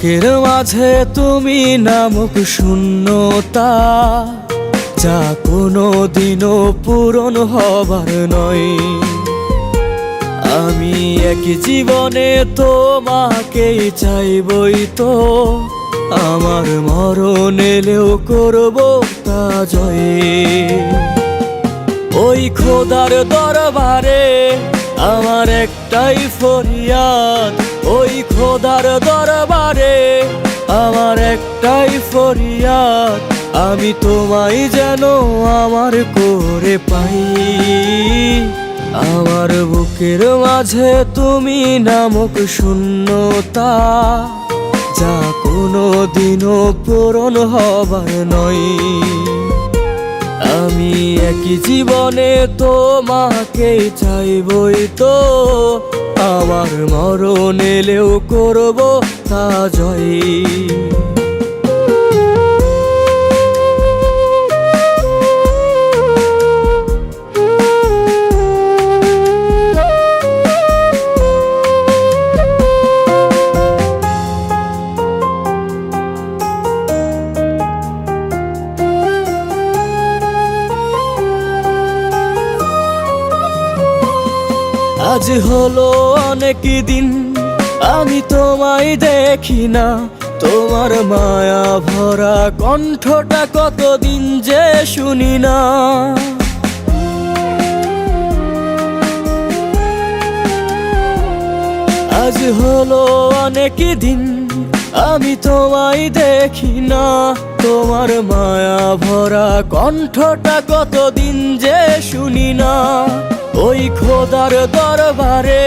বুকের মাঝে তুমি নামক শূন্যতা, যা কোনো দিনও পূরণ হবার নয়। আমি এক জীবনে তোমাকেই চাইবই তো, আমার মরণ এলেও করব তা জয়। ওই খোদার দরবারে আমার একটাই ফরিয়াদ, ওই খোদার দরবারে আমার একটাই ফরিয়াদ, আমি তোমায় যেন আমার করে পাই। আমার বুকের মাঝে তুমি নামক শূন্যতা, যা কোনো দিনও পূরণ হবার নয়। আমি একই জীবনে তোমাকে চাইবই তো, আমার মরণ এলেও করব তা জয়। আজ হলো অনেক দিন আমি তোমায় দেখি না, তোমার মায়া ভরা কণ্ঠটা কতদিন যে শুনি না। আজ হলো অনেক দিন আমি তোমায় দেখি না, তোমার মায়া ভরা কণ্ঠটা কতদিন যে শুনি না। ওই খোদার দরবারে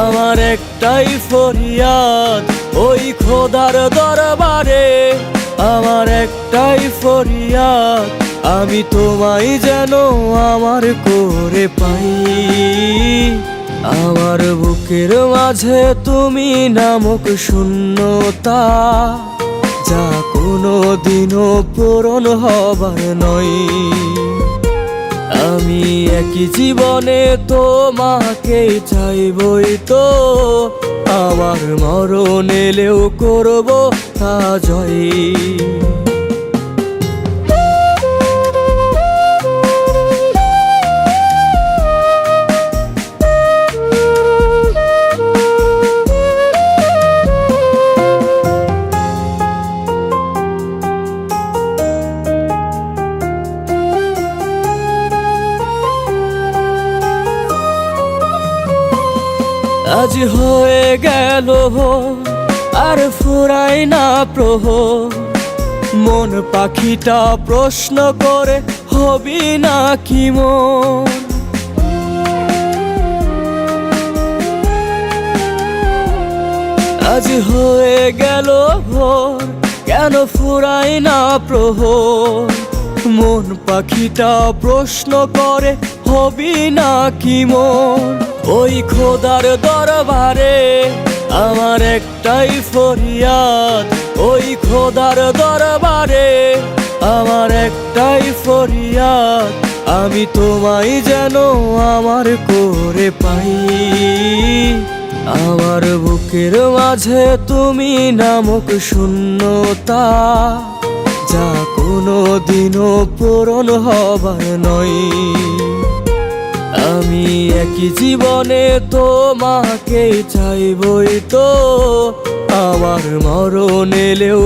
আমার একটাই ফরিয়াদ, ওই খোদার দরবারে আমার একটাই ফরিয়াদ, আমি তোমায় যেন আমার করে পাই। আমার বুকের মাঝে তুমি নামক শূন্যতা, যা কোনো দিনও পূরণ হবার নয়। আমি একই জীবনে তোমাকে চাইবই তো, আমার মরণ এলেও করব তা জয়। আজ হয়ে গেল আর ফুরাই না প্রহর, মন পাখিটা প্রশ্ন করে হবি না কি মন। আজ হয়ে গেল ভোর, কেন ফুরাই না প্রহর, মন পাখিটা প্রশ্ন করে হবি না কি মন। ওই খোদার দরবারে আমার একটাই ফরিয়াদ, ওই খোদার দরবারে আমার একটাই ফরিয়াদ, আমি তোমায় যেন আমার করে পাই। আমার বুকের মাঝে তুমি নামক শূন্যতা, যা কোনো দিনও পূরণ হবার নয়। আমি একই জীবনে তোমাকে চাইবই তো, আমার মরণ এলেও